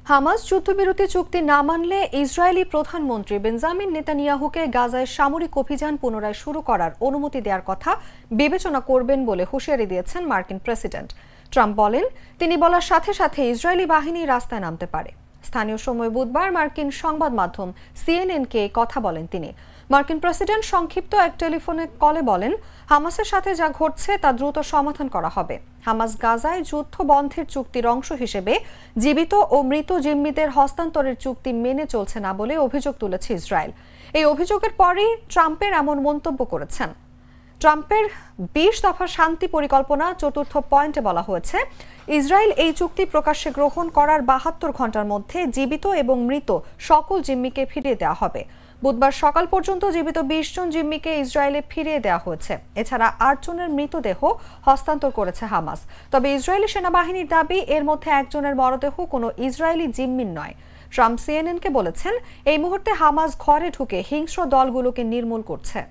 Hamas যুদ্ধবিরতি চুক্তি না মানলে ইসরায়েলি প্রধানমন্ত্রী বেঞ্জামিন নেতানিয়াহুকে গাজায় সামরিক অভিযান পুনরায় শুরু করার অনুমতি দেওয়ার কথা বিবেচনা করবেন বলে হুঁশিয়ারি দিয়েছেন মার্কিন প্রেসিডেন্ট। ট্রাম্প বলেন, তিনি বলার সাথে সাথে ইসরায়েলি বাহিনী রাস্তায় নামতে পারে। স্থানীয় সময় বুধবার মার্কিন সংবাদ মাধ্যম সিএনএনকে কথা বলেন তিনি। মার্কিন প্রেসিডেন্ট সংক্ষিপ্ত এক টেলিফোনে কলে বলেন, হামাসের সাথে যা ঘটছে তা দ্রুত সমাধান করা হবে। হামাস গাজায় যুদ্ধ বন্ধের চুক্তির অংশ হিসেবে জীবিত ও মৃত জিম্মিদের হস্তান্তরের চুক্তি মেনে চলছে না বলে অভিযোগ তুলেছে ইসরায়েল। এই অভিযোগের পরই ট্রাম্পের এমন মন্তব্য করেছেন। ট্রাম্পের ২০ দফা শান্তি পরিকল্পনা চতুর্থ পয়েন্টে বলা হয়েছে, ইসরায়েল এই চুক্তি প্রকাশ্যে গ্রহণ করার ৭২ ঘন্টার মধ্যে জীবিত এবং মৃত সকল জিম্মিকে ফিরিয়ে দেওয়া হবে। বুধবার সকাল পর্যন্ত জীবিত ২০ জন জিম্মিকে ইসরায়েলে ফিরিয়ে দেওয়া হয়েছে। এছাড়া ৮ জনের মৃতদেহ হস্তান্তর করেছে হামাস। তবে ইসরায়েলি সেনাবাহিনীর দাবি, এর মধ্যে একজনের মরদেহ কোনো ইসরায়েলি জিম্মির নয়। ট্রাম্প সিএনএনকে বলেছেন, এই মুহূর্তে হামাস ঘরে ঢুকে হিংস্র দলগুলোকে নির্মূল করছে।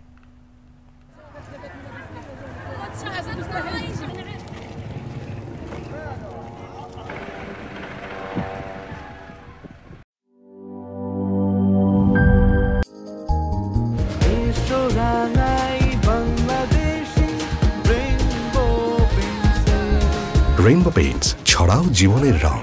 রেইনবো পেইন্টস, ছড়াও জীবনের রং।